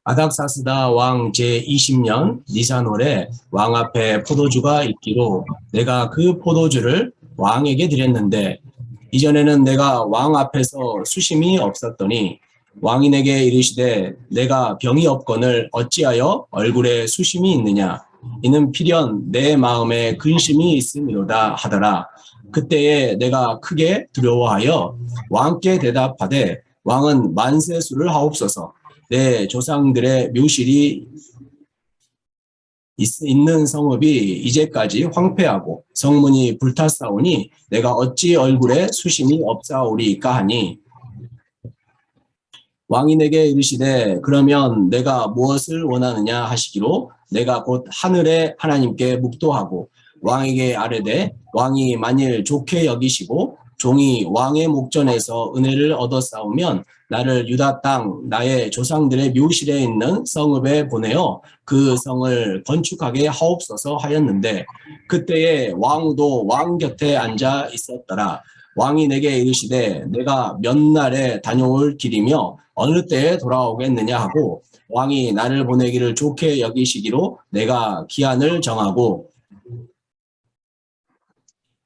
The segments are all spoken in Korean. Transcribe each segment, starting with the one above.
아닥사스다 왕 제20년 니산월에 왕 앞에 포도주가 있기로 내가 그 포도주를 왕에게 드렸는데 이전에는 내가 왕 앞에서 수심이 없었더니 왕이 내게 이르시되 내가 병이 없거늘 어찌하여 얼굴에 수심이 있느냐 이는 필연 내 마음에 근심이 있음이로다 하더라. 그때에 내가 크게 두려워하여 왕께 대답하되 왕은 만세수를 하옵소서. 내 조상들의 묘실이 있는 성읍이 이제까지 황폐하고 성문이 불탔사오니 내가 어찌 얼굴에 수심이 없사오리까 하니 왕이 내게 이르시되 그러면 내가 무엇을 원하느냐 하시기로 내가 곧 하늘의 하나님께 묵도하고 왕에게 아뢰되 왕이 만일 좋게 여기시고 종이 왕의 목전에서 은혜를 얻었사오면 나를 유다 땅 나의 조상들의 묘실에 있는 성읍에 보내어 그 성을 건축하게 하옵소서 하였는데 그때에 왕도 왕 곁에 앉아 있었더라. 왕이 내게 이르시되 내가 몇 날에 다녀올 길이며 어느 때에 돌아오겠느냐 하고 왕이 나를 보내기를 좋게 여기시기로 내가 기한을 정하고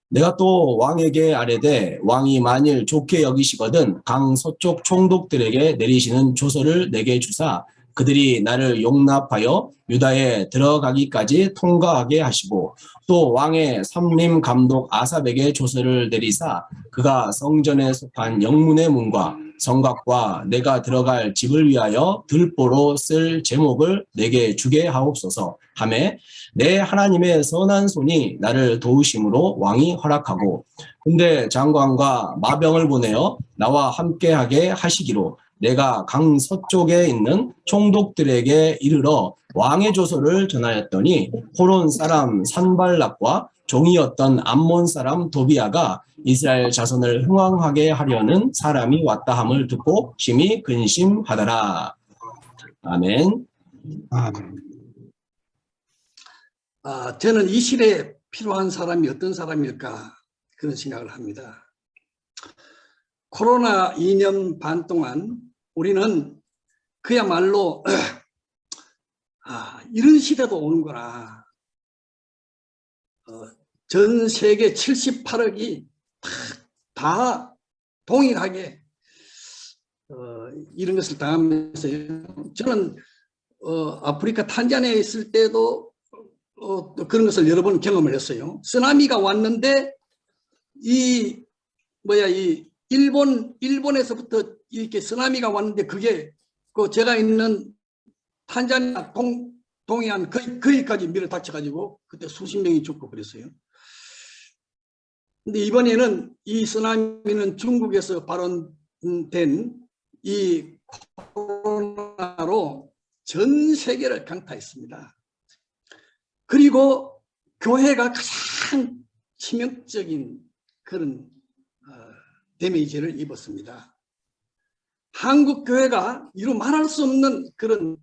내가 또 왕에게 아뢰되 왕이 만일 좋게 여기시거든 강 서쪽 총독들에게 내리시는 조서를 내게 주사 그들이 나를 용납하여 유다에 들어가기까지 통과하게 하시고 또 왕의 삼림 감독 아삽에게 조서를 내리사 그가 성전에 속한 영문의 문과 성곽과 내가 들어갈 집을 위하여 들보로 쓸 제목을 내게 주게 하옵소서 하매 내 하나님의 선한 손이 나를 도우심으로 왕이 허락하고 군대 장관과 마병을 보내어 나와 함께하게 하시기로 내가 강 서쪽에 있는 총독들에게 이르러 왕의 조서를 전하였더니 호론 사람 산발락과 종이었던 암몬 사람 도비아가 이스라엘 자손을 흥왕하게 하려는 사람이 왔다 함을 듣고 심히 근심하더라. 아멘. 저는 이 시대에 필요한 사람이 어떤 사람일까 그런 생각을 합니다. 코로나 2년 반 동안 우리는 그야말로 이런 시대도 오는구나. 전 세계 78억이 다 동일하게 이런 것을 당하면서 저는 아프리카 탄자니아에 있을 때도 그런 것을 여러 번 경험을 했어요. 쓰나미가 왔는데 이 일본에서부터 이렇게 쓰나미가 왔는데 그게 제가 있는 탄자니아 동해안 거기까지 밀어 닥쳐가지고 그때 수십 명이 죽고 그랬어요. 근데 이번에는 이 쓰나미는 중국에서 발원된 이 코로나로 전 세계를 강타했습니다. 그리고 교회가 가장 치명적인 그런 데미지를 입었습니다. 한국 교회가 이루 말할 수 없는 그런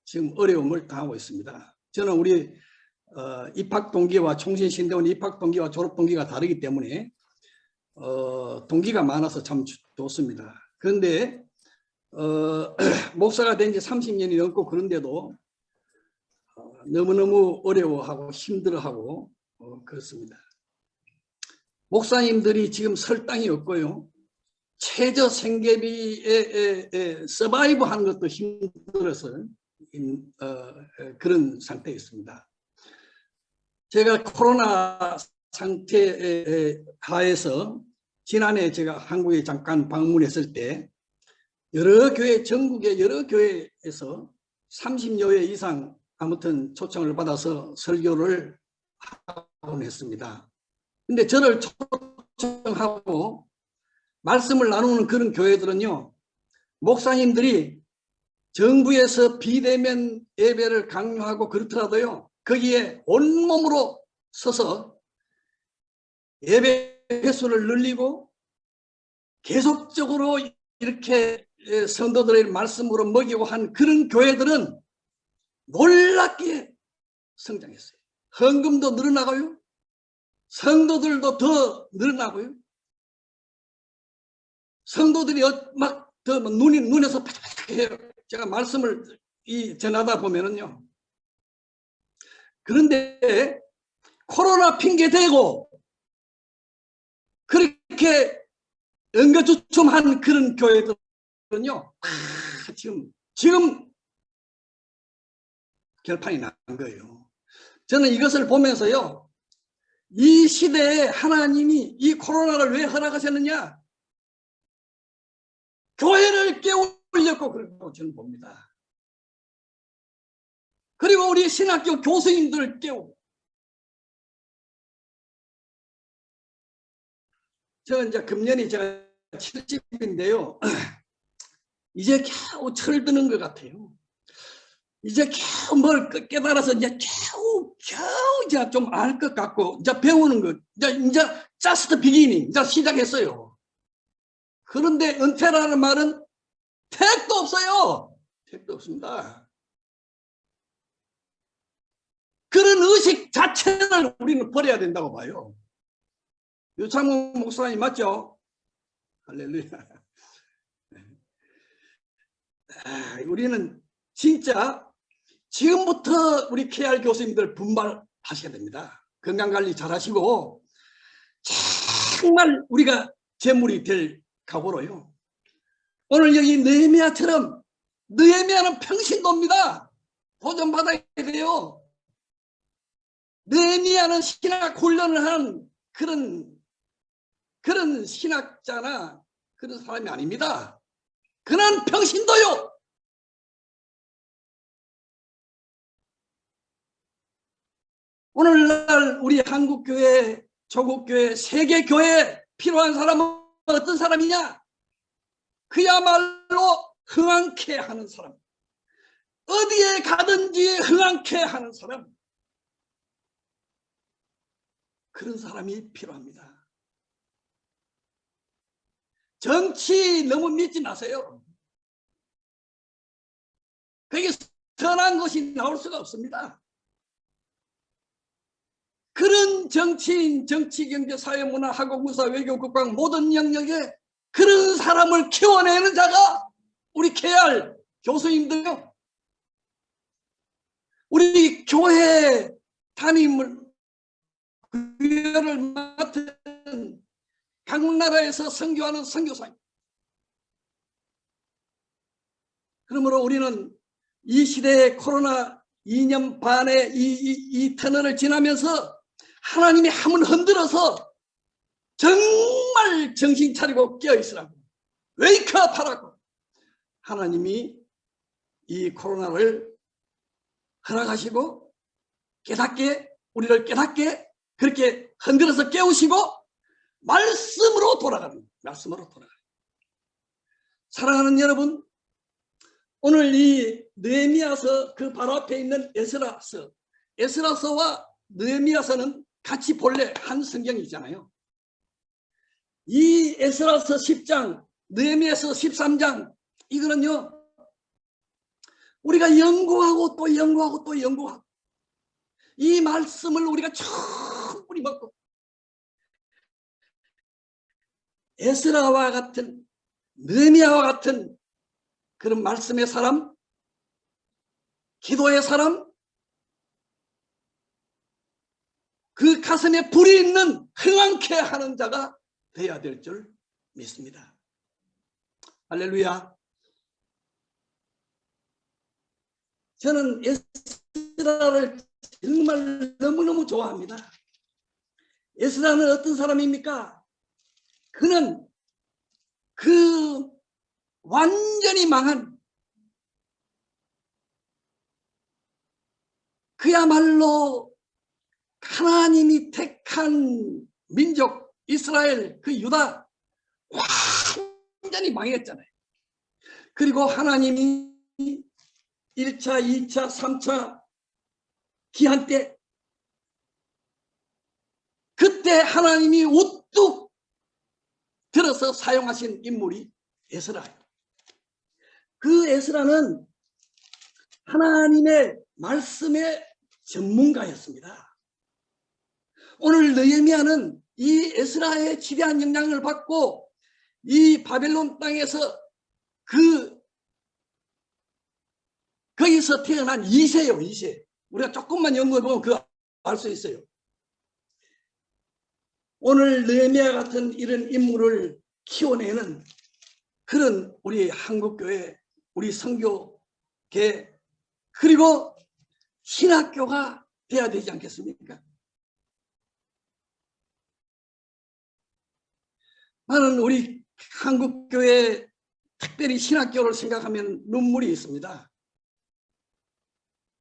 지금 어려움을 당하고 있습니다. 저는 우리 입학 동기와 총신신대원 입학 동기와 졸업 동기가 다르기 때문에 동기가 많아서 참 좋습니다. 그런데 목사가 된 지 30년이 넘고 그런데도 너무너무 어려워하고 힘들어하고 그렇습니다. 목사님들이 지금 설 땅이 없고요. 최저 생계비에 서바이브 하는 것도 힘들어서 그런 상태에 있습니다. 제가 코로나 상태 하에서 지난해 제가 한국에 잠깐 방문했을 때 여러 교회, 전국의 여러 교회에서 30여 회 이상 아무튼 초청을 받아서 설교를 하곤 했습니다. 근데 저를 초청하고 말씀을 나누는 그런 교회들은요, 목사님들이 정부에서 비대면 예배를 강요하고 그렇더라도요, 거기에 온몸으로 서서 예배 횟수를 늘리고 계속적으로 이렇게 성도들의 말씀으로 먹이고 한 그런 교회들은 놀랍게 성장했어요. 헌금도 늘어나고요. 성도들도 더 늘어나고요. 성도들이 막 더 눈에서 파닥파닥해요. 제가 말씀을 전하다 보면은요. 그런데 코로나 핑계 대고 그렇게 응거주춤한 그런 교회들은요, 지금 결판이 난 거예요. 저는 이것을 보면서요, 이 시대에 하나님이 이 코로나를 왜 허락하셨느냐? 교회를 깨우려고 그렇다고 저는 봅니다. 그리고 우리 신학교 교수님들을 깨우고. 저 이제 금년이 제가 70인데요. 이제 겨우 철드는 것 같아요. 이제 겨우 뭘 깨달아서 이제 겨우 이제 좀 알 것 같고, 이제 배우는 것, 이제 just beginning, 이제 시작했어요. 그런데 은퇴라는 말은 택도 없어요. 택도 없습니다. 그런 의식 자체를 우리는 버려야 된다고 봐요. 유창훈 목사님 맞죠? 할렐루야. 우리는 진짜 지금부터 우리 KR 교수님들 분발하셔야 됩니다. 건강관리 잘 하시고 정말 우리가 재물이 될 각오로요. 오늘 여기 느헤미야처럼, 느헤미야는 평신도입니다. 도전받아야 돼요. 느헤미야는 신학 훈련을 하는 그런 신학자나 그런 사람이 아닙니다. 그는 평신도요. 오늘날 우리 한국교회, 조국교회, 세계교회에 필요한 사람은 어떤 사람이냐? 그야말로 흥황케 하는 사람. 어디에 가든지 흥황케 하는 사람. 그런 사람이 필요합니다. 정치 너무 믿지 마세요. 그게 선한 것이 나올 수가 없습니다. 그런 정치인, 정치, 경제, 사회, 문화, 학업, 문사, 외교, 국방 모든 영역에 그런 사람을 키워내는 자가 우리 KR 교수님들요. 우리 교회 담임을 교회를 맡은 각 나라에서 선교하는 선교사님. 그러므로 우리는 이 시대의 코로나 2년 반의 이 터널을 지나면서 하나님이 한번 흔들어서 정말 정신 차리고 깨어있으라고, 웨이크업 하라고 하나님이 이 코로나를 허락하시고 우리를 깨닫게 그렇게 흔들어서 깨우시고 말씀으로 돌아가는, 말씀으로 돌아가는. 사랑하는 여러분, 오늘 이 느헤미야서 그 바로 앞에 있는 에스라서와 느헤미야서는 같이 본래 한 성경이잖아요. 이 에스라서 10장, 느헤미야서 13장, 이거는요, 우리가 연구하고 또 연구하고 또 연구하고 이 말씀을 우리가 충분히 먹고 에스라와 같은, 느헤미야와 같은 그런 말씀의 사람, 기도의 사람, 그 가슴에 불이 있는 흥황케 하는 자가 되어야 될 줄 믿습니다. 할렐루야. 저는 에스라를 정말 너무너무 좋아합니다. 에스라는 어떤 사람입니까? 그는 그 완전히 망한, 그야말로 하나님이 택한 민족 이스라엘, 그 유다 완전히 망했잖아요. 그리고 하나님이 1차, 2차, 3차 기한 때 그때 하나님이 우뚝 들어서 사용하신 인물이 에스라예요. 그 에스라는 하나님의 말씀의 전문가였습니다. 오늘 느헤미야는 이 에스라의 지대한 영향을 받고 이 바벨론 땅에서 거기서 태어난 2세요, 2세. 우리가 조금만 연구해보면 그거 알 수 있어요. 오늘 느헤미야 같은 이런 인물을 키워내는 그런 우리 한국교회, 우리 선교계, 그리고 신학교가 돼야 되지 않겠습니까? 나는 우리 한국교회, 특별히 신학교를 생각하면 눈물이 있습니다.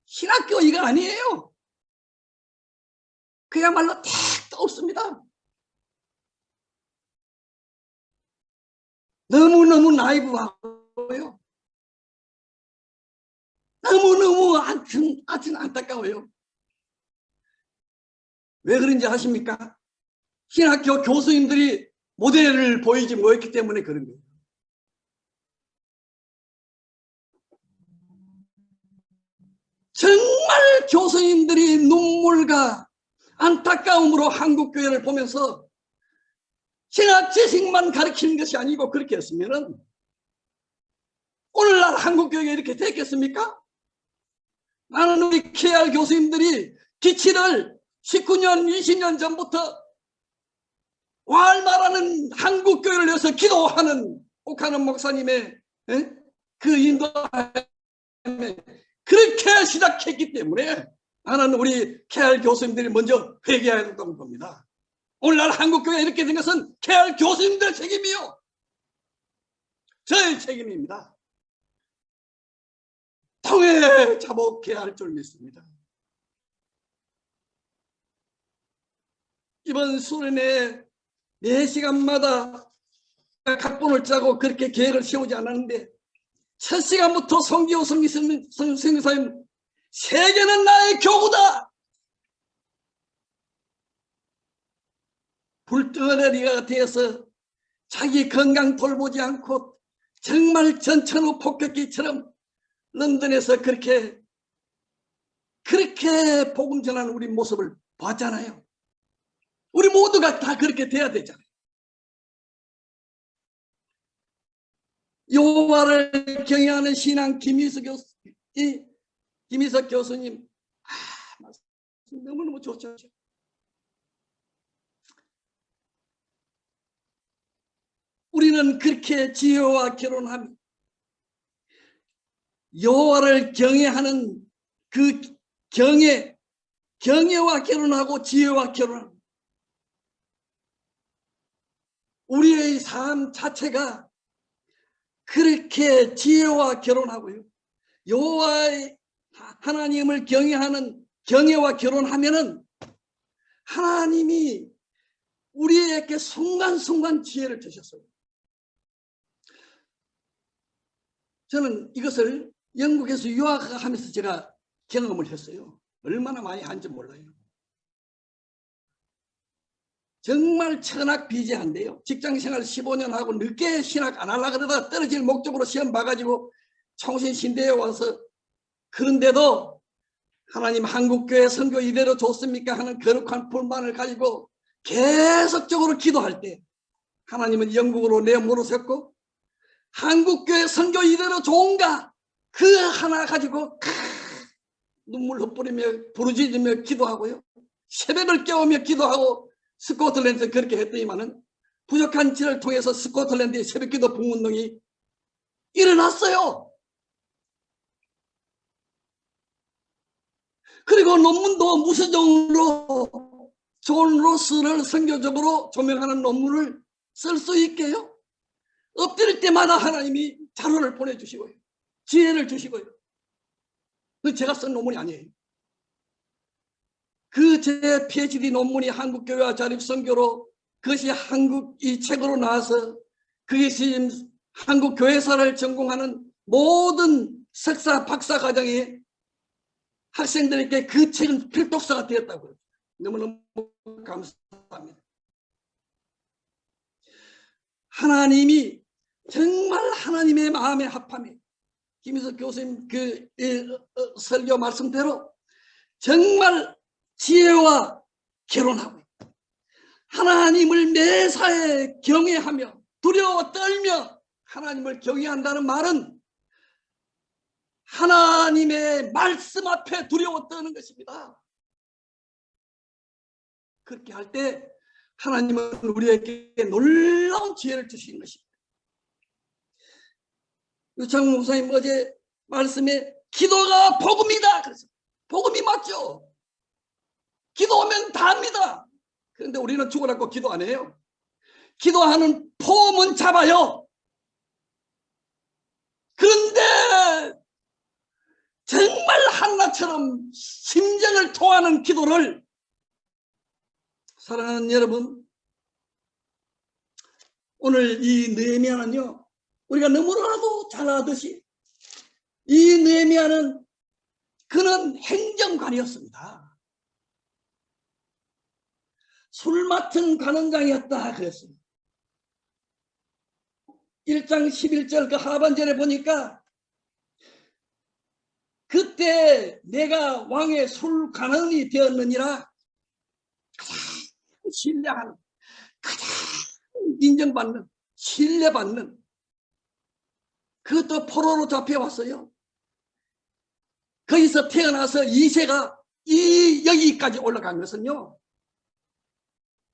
신학교 이거 아니에요. 그야말로 택도 없습니다. 너무너무 나이브하고요. 너무너무 하여튼 안타까워요. 왜 그런지 아십니까? 신학교 교수님들이 모델을 보이지 못했기 때문에 그런 거예요. 정말 교수님들이 눈물과 안타까움으로 한국교회를 보면서 신학 지식만 가르치는 것이 아니고 그렇게 했으면 오늘날 한국교회가 이렇게 됐겠습니까? 나는 우리 KR 교수님들이 기치를 19년, 20년 전부터 walmar하는 한국교회를 위해서 기도하는 옥하는 목사님의 그 인도하에 그렇게 시작했기 때문에 나는 우리 KR 교수님들이 먼저 회개해야 된다고 봅니다. 오늘날 한국교회 이렇게 된 것은 KR 교수님들의 책임이요, 저의 책임입니다. 통해 자복해야 할 줄 믿습니다. 이번 수련회 4시간마다 각본을 짜고 그렇게 계획을 세우지 않았는데 첫 시간부터 성기호 성교사님, 세계는 나의 교구다. 불덩어리가 되어서 자기 건강 돌보지 않고 정말 전천후 폭격기처럼 런던에서 그렇게 복음 전하는 우리 모습을 봤잖아요. 우리 모두가 다 그렇게 돼야 되잖아요. 여호와를 경외하는 신앙 김희석 교수님, 너무너무 좋죠. 우리는 그렇게 지혜와 결혼하며 여호와를 경외하는 그 경외와 결혼하고 지혜와 결혼하고 우리의 삶 자체가 그렇게 지혜와 결혼하고요, 여호와의 하나님을 경외하는 경외와 결혼하면은 하나님이 우리에게 순간순간 지혜를 주셨어요. 저는 이것을 영국에서 유학하면서 제가 경험을 했어요. 얼마나 많이 한지 몰라요. 정말 천학비재한데요. 직장생활 15년 하고 늦게 신학 안 하려고 그러다가 떨어질 목적으로 시험 봐가지고 총신신대에 와서, 그런데도 하나님 한국교회 선교 이대로 좋습니까 하는 거룩한 불만을 가지고 계속적으로 기도할 때 하나님은 영국으로 내 물으셨고, 한국교회 선교 이대로 좋은가 그 하나 가지고 눈물 흩뿌리며 부르짖으며 기도하고요, 새벽을 깨우며 기도하고 스코틀랜드에서 그렇게 했더니만은 부족한 지를 통해서 스코틀랜드의 새벽기도 부흥운동이 일어났어요. 그리고 논문도 무서정으로 존 로스를 선교적으로 조명하는 논문을 쓸 수 있게요, 엎드릴 때마다 하나님이 자료를 보내주시고요, 지혜를 주시고요. 그 제가 쓴 논문이 아니에요. 그 제 PhD 논문이 한국교회와 자립선교로, 그것이 한국 이 책으로 나와서 그것이 한국교회사를 전공하는 모든 석사 박사 과정의 학생들에게 그 책은 필독서가 되었다고요. 너무너무 감사합니다. 하나님이 정말 하나님의 마음에 합함에 김희석 교수님 그 설교 말씀대로 정말 지혜와 결혼하고 하나님을 매사에 경외하며 두려워 떨며 하나님을 경외한다는 말은 하나님의 말씀 앞에 두려워 떠는 것입니다. 그렇게 할 때 하나님은 우리에게 놀라운 지혜를 주시는 것입니다. 유창훈 목사님 어제 말씀에 기도가 복음이다. 그래서 복음이 맞죠. 기도하면 다 합니다. 그런데 우리는 죽으라고 기도 안 해요. 기도하는 폼은 잡아요. 그런데 정말 한나처럼 심정을 토하는 기도를, 사랑하는 여러분, 오늘 이 느헤미야는요, 우리가 너무나도 잘 아듯이 이 느헤미야는 그는 행정관이었습니다. 술 맡은 관원장이었다 그랬습니다. 1장 11절 그 하반절에 보니까 그때 내가 왕의 술관원이 되었느니라. 가장 신뢰하는, 가장 인정받는, 신뢰받는, 그것도 포로로 잡혀왔어요. 거기서 태어나서 2세가 여기까지 올라간 것은요,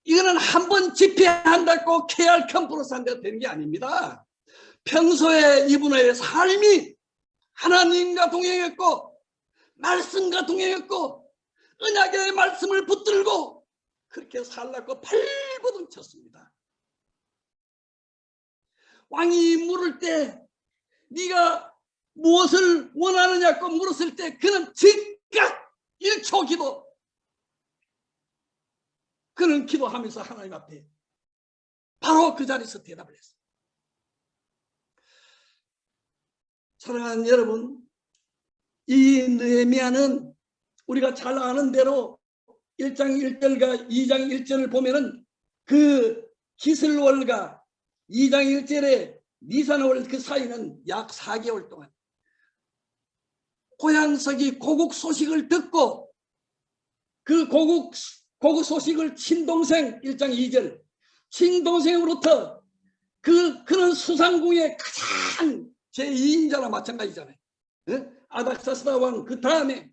이거는 한 번 집회한다고 KR 캠프로서 한다고 되는 게 아닙니다. 평소에 이분의 삶이 하나님과 동행했고 말씀과 동행했고 언약의 말씀을 붙들고 그렇게 살라고 발버둥 쳤습니다. 왕이 물을 때 네가 무엇을 원하느냐고 물었을 때 그는 즉각 1초 기도, 그는 기도하면서 하나님 앞에 바로 그 자리에서 대답을 했어요. 사랑하는 여러분, 이 느헤미야는 우리가 잘 아는 대로 1장 1절과 2장 1절을 보면은 그 기슬월과 2장 1절에 니산월 그 사이는 약 4개월 동안 고향석이 고국 소식을 듣고 그 고국 소식을 친동생 1장 2절 친동생으로부터 그는 수상궁의 가장 제2인자나 마찬가지잖아요. 아닥사스다 왕 그 다음에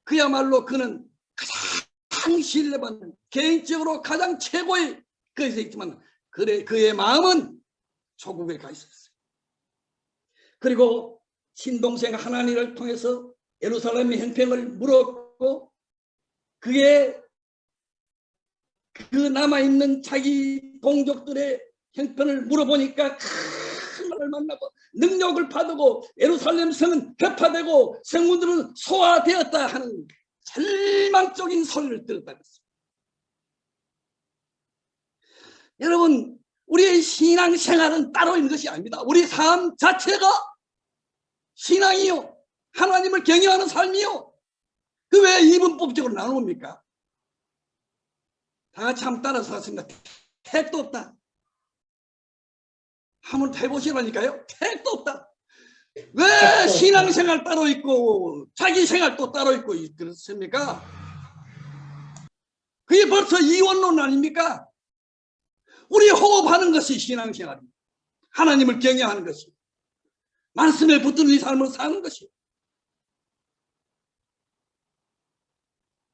그야말로 그는 가장 신뢰받는, 개인적으로 가장 최고의 것이 있지만 그의 마음은 조국에 가 있었어요. 그리고 친동생 하나니를 통해서 예루살렘의 형편을 물었고 그게 그 남아있는 자기 동족들의 형편을 물어보니까 큰 말을 만나고 능력을 받고 예루살렘 성은 벽파되고 성문들은 소화되었다 하는 절망적인 소리를 들었다는 것입니다. 여러분, 우리의 신앙생활은 따로 있는 것이 아닙니다. 우리 삶 자체가 신앙이요, 하나님을 경외하는 삶이요. 그 왜 이분법적으로 나눕니까? 다 같이 한번 따라서 하겠습니다. 택도 없다. 한번 해보시라니까요. 택도 없다. 왜 신앙생활 따로 있고 자기 생활 또 따로 있고 그렇습니까? 그게 벌써 이원론 아닙니까? 우리 호흡하는 것이 신앙생활입니다. 하나님을 경외하는 것이, 말씀에 붙드는 이 삶을 사는 것이.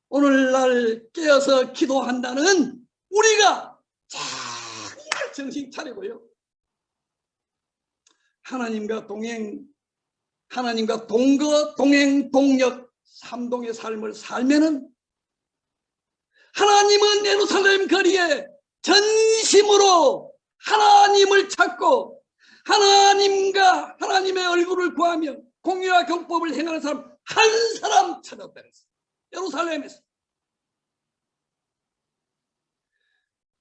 오늘날 깨어서 기도한다는 우리가 정말 정신 차리고요, 하나님과 동행, 하나님과 동거, 동행, 동력, 삼동의 삶을 살면은 하나님은 예루살렘 거리에 전심으로 하나님을 찾고 하나님과 하나님의 얼굴을 구하며 공의와 경법을 행하는 사람 한 사람 찾았다 그랬어요. 예루살렘에서.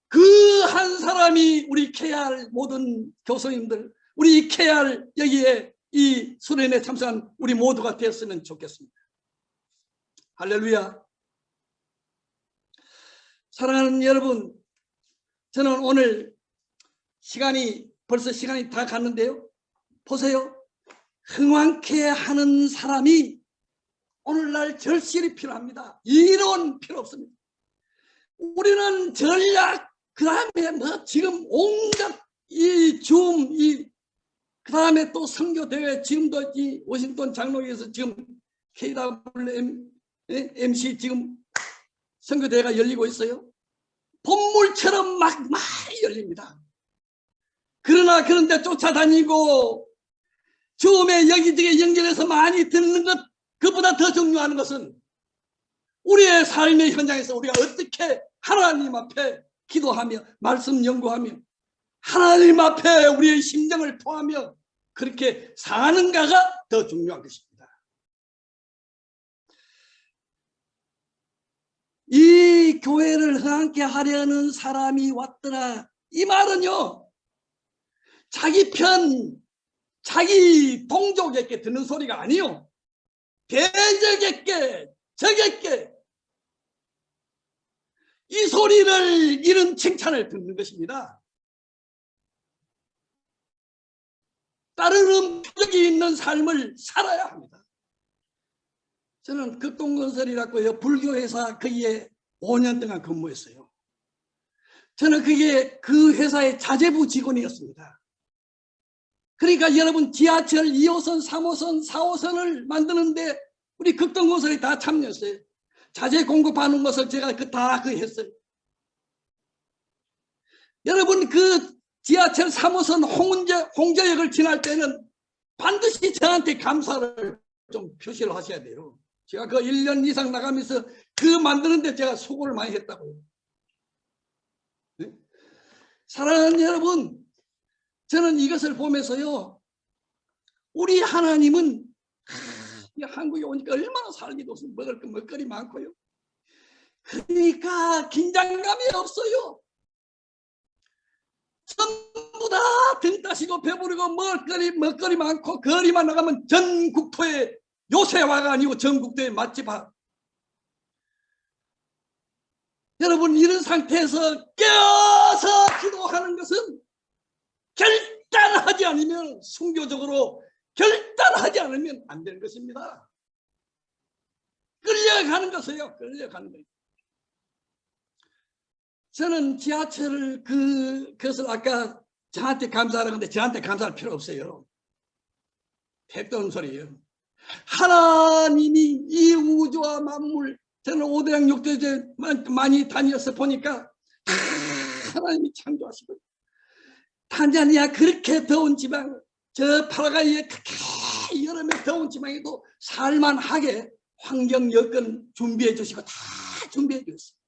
그 한 사람이 우리 KR 모든 교수님들, 우리 KR 여기에 이 수련회에 참석한 우리 모두가 되었으면 좋겠습니다. 할렐루야. 사랑하는 여러분, 저는 오늘 벌써 시간이 다 갔는데요. 보세요. 흥왕케 하는 사람이 오늘날 절실히 필요합니다. 이론 필요 없습니다. 우리는 전략, 그 다음에 지금 온갖 이 그 다음에 또 선교대회, 지금도 이 워싱턴 장로교에서 지금 KWMC 지금 선교대회가 열리고 있어요. 본물처럼 막 많이 열립니다. 그러나 그런데 쫓아다니고 처음에 여기저기 연결해서 많이 듣는 것, 그보다 더 중요한 것은 우리의 삶의 현장에서 우리가 어떻게 하나님 앞에 기도하며 말씀 연구하며 하나님 앞에 우리의 심정을 토하며 그렇게 사는가가 더 중요한 것입니다. 이 교회를 흥하게 하려는 사람이 왔더라. 이 말은요, 자기 편, 자기 동족에게 듣는 소리가 아니요, 대적에게, 적에게 이 소리를, 이런 칭찬을 듣는 것입니다. 따르는 표적이 있는 삶을 살아야 합니다. 저는 극동건설이라고요, 불교회사 거기에 5년 동안 근무했어요. 저는 그게 그 회사의 자재부 직원이었습니다. 그러니까 여러분, 지하철 2호선, 3호선, 4호선을 만드는데 우리 극동건설이 다 참여했어요. 자재 공급하는 것을 제가 다 했어요. 여러분, 그 지하철 3호선 홍저역을 지날 때는 반드시 저한테 감사를 좀 표시를 하셔야 돼요. 제가 그 1년 이상 나가면서 그 만드는데 제가 수고를 많이 했다고요. 네? 사랑하는 여러분, 저는 이것을 보면서요, 우리 하나님은 한국에 오니까 얼마나 살기도 없으면 먹을 거 먹거리 많고요. 그러니까 긴장감이 없어요. 전부 다 등 따시고 배부르고 먹거리 많고, 거리만 나가면 전국토의 요새화가 아니고 전국토의 맛집화. 여러분, 이런 상태에서 깨어서 기도하는 것은 결단하지 않으면, 순교적으로 결단하지 않으면 안 되는 것입니다. 끌려가는 것이에요. 끌려가는 거예요. 저는 지하철을 그것을 아까 저한테 감사하라고 하는데 저한테 감사할 필요 없어요. 택도는 소리예요. 하나님이 이 우주와 만물, 저는 5대양 6대제 많이 다녀서 보니까 하나님이 창조하시고, 탄자니아 그렇게 더운 지방, 저 파라과이에 그렇게 여름에 더운 지방에도 살만하게 환경 여건 준비해 주시고 다 준비해 주셨어요.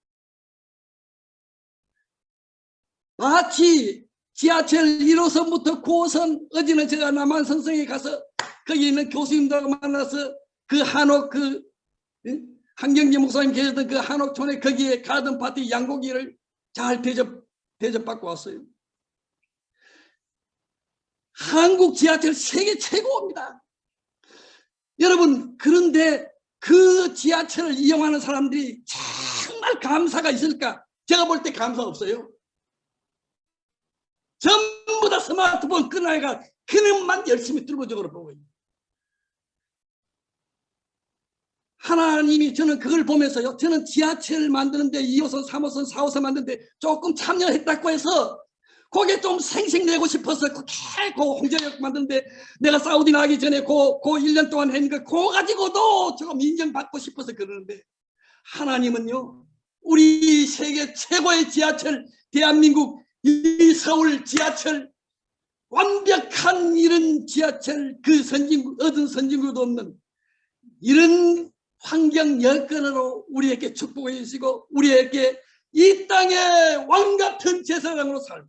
마치 지하철 1호선부터 9호선, 어제는 제가 남한산성에 가서 거기 있는 교수님들하고 만나서 그 한옥, 한경재 목사님 계셨던 그 한옥촌에 거기에 가든 파티 양고기를 잘 대접받고 왔어요. 한국 지하철 세계 최고입니다. 여러분, 그런데 그 지하철을 이용하는 사람들이 정말 감사가 있을까? 제가 볼 때 감사 없어요. 전부 다 스마트폰 끄나이가 그놈만 열심히 뚫어적으로 보고 있는. 하나님이, 저는 그걸 보면서요, 저는 지하철 만드는데 2호선, 3호선, 4호선 만드는데 조금 참여했다고 해서 거기에 좀 생색내고 싶어서 그 홍저역 만드는데 내가 사우디 나가기 전에 그 1년 동안 했는데 그거 가지고도 조금 인정받고 싶어서 그러는데, 하나님은요, 우리 세계 최고의 지하철, 대한민국 이 서울 지하철, 완벽한 이런 지하철, 그 얻은 선진국도 없는 이런 환경 여건으로 우리에게 축복해 주시고, 우리에게 이 땅의 왕같은 제사장으로 살고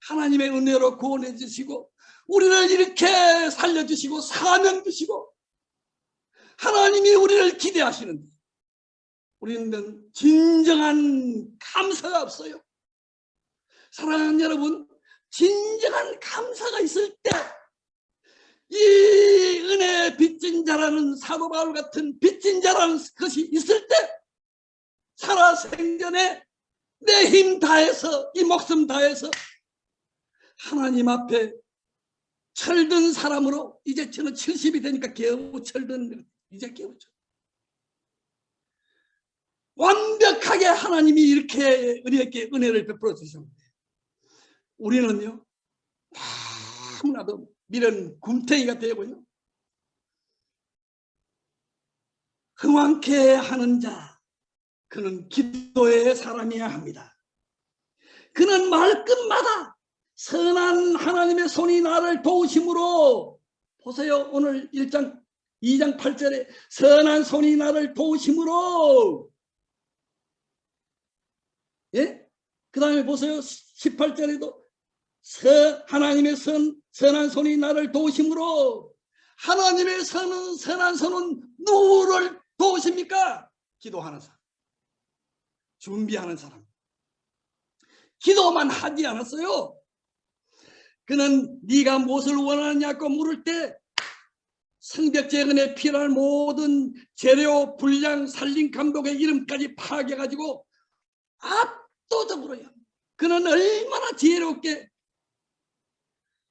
하나님의 은혜로 구원해 주시고, 우리를 이렇게 살려주시고 사명 주시고, 하나님이 우리를 기대하시는데 우리는 진정한 감사가 없어요. 사랑하는 여러분, 진정한 감사가 있을 때, 이 은혜의 빚진 자라는 사도 바울 같은 빚진 자라는 것이 있을 때, 살아생전에 내 힘 다해서, 이 목숨 다해서 하나님 앞에 철든 사람으로, 이제 저는 70이 되니까 겨우 철든, 이제 겨우 완벽하게 하나님이 이렇게 우리에게 은혜를 베풀어 주셨는데, 우리는요, 너무나도 밀은 굼탱이가 되고요. 흥황케 하는 자, 그는 기도의 사람이어야 합니다. 그는 말끝마다 선한 하나님의 손이 나를 도우심으로, 보세요. 오늘 1장 2장 8절에 선한 손이 나를 도우심으로, 예? 그 다음에 보세요. 18절에도 하나님의 선한 손이 나를 도우심으로. 하나님의 선한 손은 누구를 도우십니까? 기도하는 사람, 준비하는 사람. 기도만 하지 않았어요. 그는 네가 무엇을 원하느냐고 물을 때 성벽 재건에 필요한 모든 재료, 분량, 살림 감독의 이름까지 파악해가지고 압도적으로요. 그는 얼마나 지혜롭게,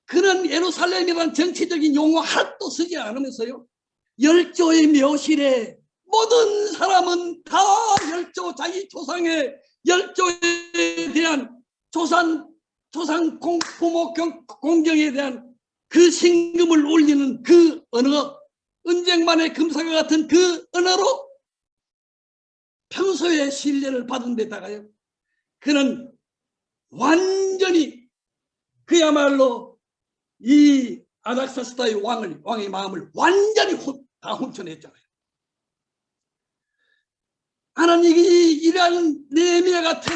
그는 예루살렘이라는 정치적인 용어 하나도 쓰지 않으면서요, 열조의 묘실에 모든 사람은 다 열조, 자기 조상의 열조에 대한 조상 부모 공경에 대한 그 신금을 올리는 그 언어, 은쟁반의 금사과 같은 그 언어로 평소에 신뢰를 받은 데다가요, 그는 완전히 그야말로 이 아닥사스다의 왕의 마음을 완전히 다 훔쳐냈잖아요. 하나님이 이러한 느헤미야 같은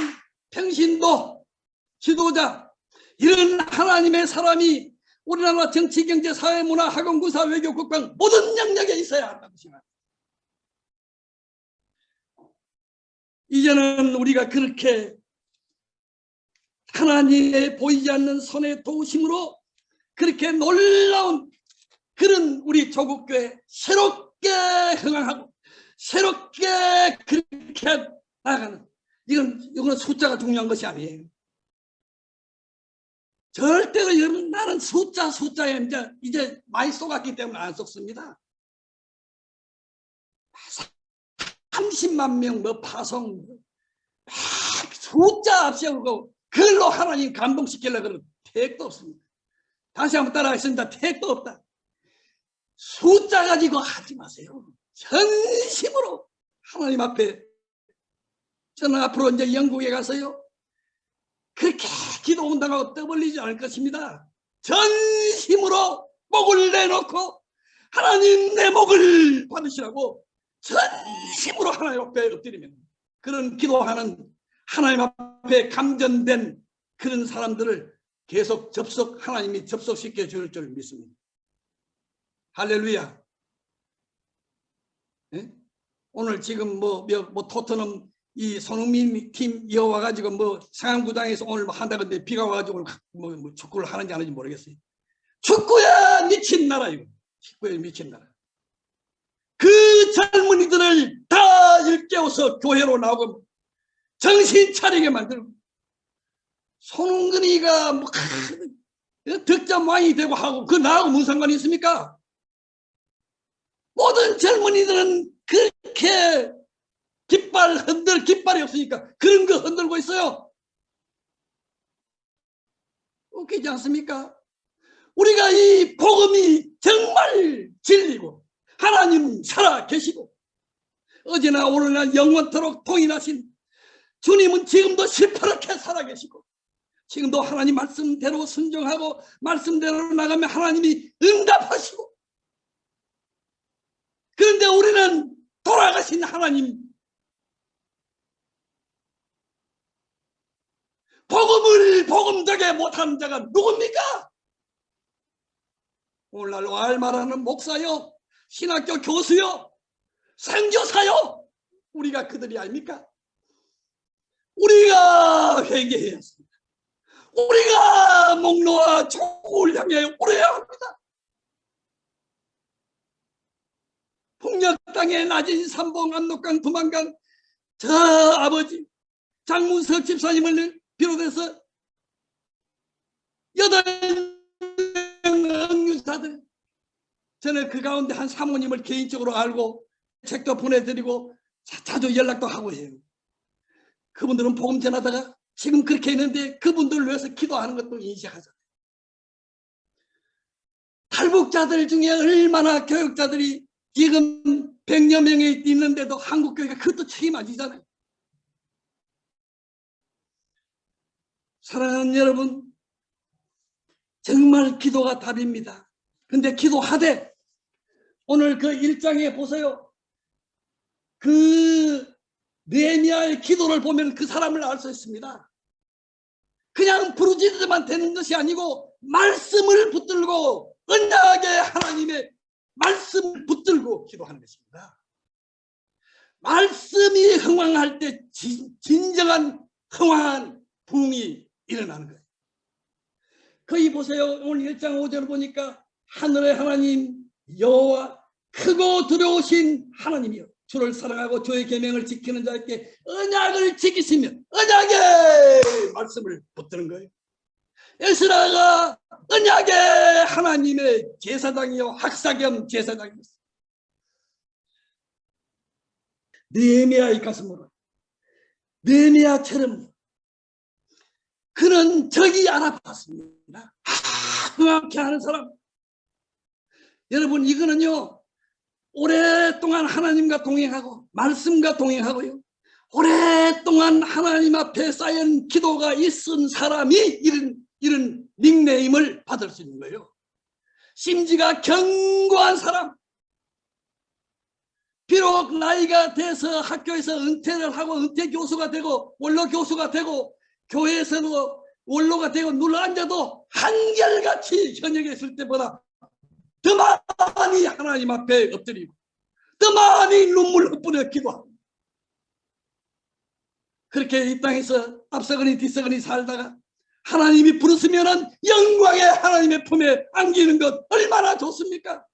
평신도 지도자, 이런 하나님의 사람이 우리나라 정치, 경제, 사회, 문화, 학원, 군사, 외교, 국방 모든 영역에 있어야 한다고 생각합니다. 이제는 우리가 그렇게 하나님의 보이지 않는 손의 도우심으로 그렇게 놀라운 그런 우리 조국교회 새롭게 흥황하고 새롭게 그렇게 나가는, 이건 숫자가 중요한 것이 아니에요. 절대로 여러분, 나는 숫자에 이제 많이 쏘갔기 때문에 안 쏘습니다. 30만 명 파송, 숫자 앞세우고 그걸로 하나님 감동시키려고 그러는 택도 없습니다. 다시 한번 따라하겠습니다. 택도 없다. 숫자 가지고 하지 마세요. 전심으로 하나님 앞에. 저는 앞으로 이제 영국에 가서요, 그렇게 기도 온당하고 떠벌리지 않을 것입니다. 전심으로 목을 내놓고 하나님 내 목을 받으시라고 전심으로 하나님 앞에 엎드리면, 그런 기도하는 하나님 앞에 감전된 그런 사람들을 계속 하나님이 접속시켜 줄 줄 믿습니다. 할렐루야. 네? 오늘 지금 토트넘 이 손흥민 팀 이어와가지고 상암구장에서 오늘 한다는데 비가 와가지고 축구를 하는지 안 하는지 모르겠어요. 축구야 미친 나라, 이거. 축구야 미친 나라. 그 젊은이들을 다 일깨워서 교회로 나오고 정신 차리게 만들고, 손흥민이가 득점 왕이 되고 하고 그 나하고 무슨 상관이 있습니까? 모든 젊은이들은 그렇게 깃발이 없으니까 그런 거 흔들고 있어요. 웃기지 않습니까? 우리가 이 복음이 정말 진리고 하나님 살아 계시고 어제나 오늘날 영원토록 동일하신 주님은 지금도 시퍼렇게 살아 계시고, 지금도 하나님 말씀대로 순종하고 말씀대로 나가면 하나님이 응답하시고, 그런데 우리는 돌아가신 하나님, 복음을 복음되게 못하는 자가 누굽니까? 오늘날 말하는 목사요, 신학교 교수요, 선교사요, 우리가 그들이 아닙니까? 우리가 회개해야 합니다. 우리가 목놓아 조국을 향해 오래야 합니다. 폭력 땅에 낮은 삼봉, 압록강, 두만강, 저 아버지 장문석 집사님을 비롯해서 8명 응유사들, 저는 그 가운데 한 사모님을 개인적으로 알고 책도 보내드리고 자주 연락도 하고 해요. 그분들은 복음 전하다가 지금 그렇게 있는데 그분들을 위해서 기도하는 것도 인식하잖아요. 탈북자들 중에 얼마나 교육자들이 지금 100여 명이 있는데도 한국교회가 그것도 책임 안 지잖아요. 사랑하는 여러분, 정말 기도가 답입니다. 근데 기도하되 오늘 그 1장에 보세요. 그 느헤미야의 기도를 보면 그 사람을 알 수 있습니다. 그냥 부르짖으면 되는 것이 아니고 말씀을 붙들고 언약의 하나님의 말씀을 붙들고 기도하는 것입니다. 말씀이 흥왕할 때 진정한 흥왕한 부흥이 일어나는 거예요. 거기 보세요. 오늘 1장 5절 보니까 하늘의 하나님 여호와 크고 두려우신 하나님이요 주를 사랑하고 주의 계명을 지키는 자에게 언약을 지키시며 언약의 말씀을 붙드는 거예요. 에스라가 언약의 하나님의 제사장이요 학사겸 제사장이었어요. 느헤미야의 가슴으로 느헤미야처럼 그는 저기 알아봤습니다. 흥하게 하는 사람. 여러분 이거는요 오랫동안 하나님과 동행하고 말씀과 동행하고요 오랫동안 하나님 앞에 쌓인 기도가 있은 사람이 이런 닉네임을 받을 수 있는 거예요. 심지가 견고한 사람. 비록 나이가 돼서 학교에서 은퇴를 하고 은퇴 교수가 되고 원로 교수가 되고 교회에서도 원로가 되고 눌러앉아도 한결같이 현역에 있을 때보다 더 많이 하나님 앞에 엎드리고 더 많이 눈물 흩뿌려 기도하고 그렇게 이 땅에서 앞서거니 뒤서거니 살다가 하나님이 부르시면은 영광의 하나님의 품에 안기는 것 얼마나 좋습니까?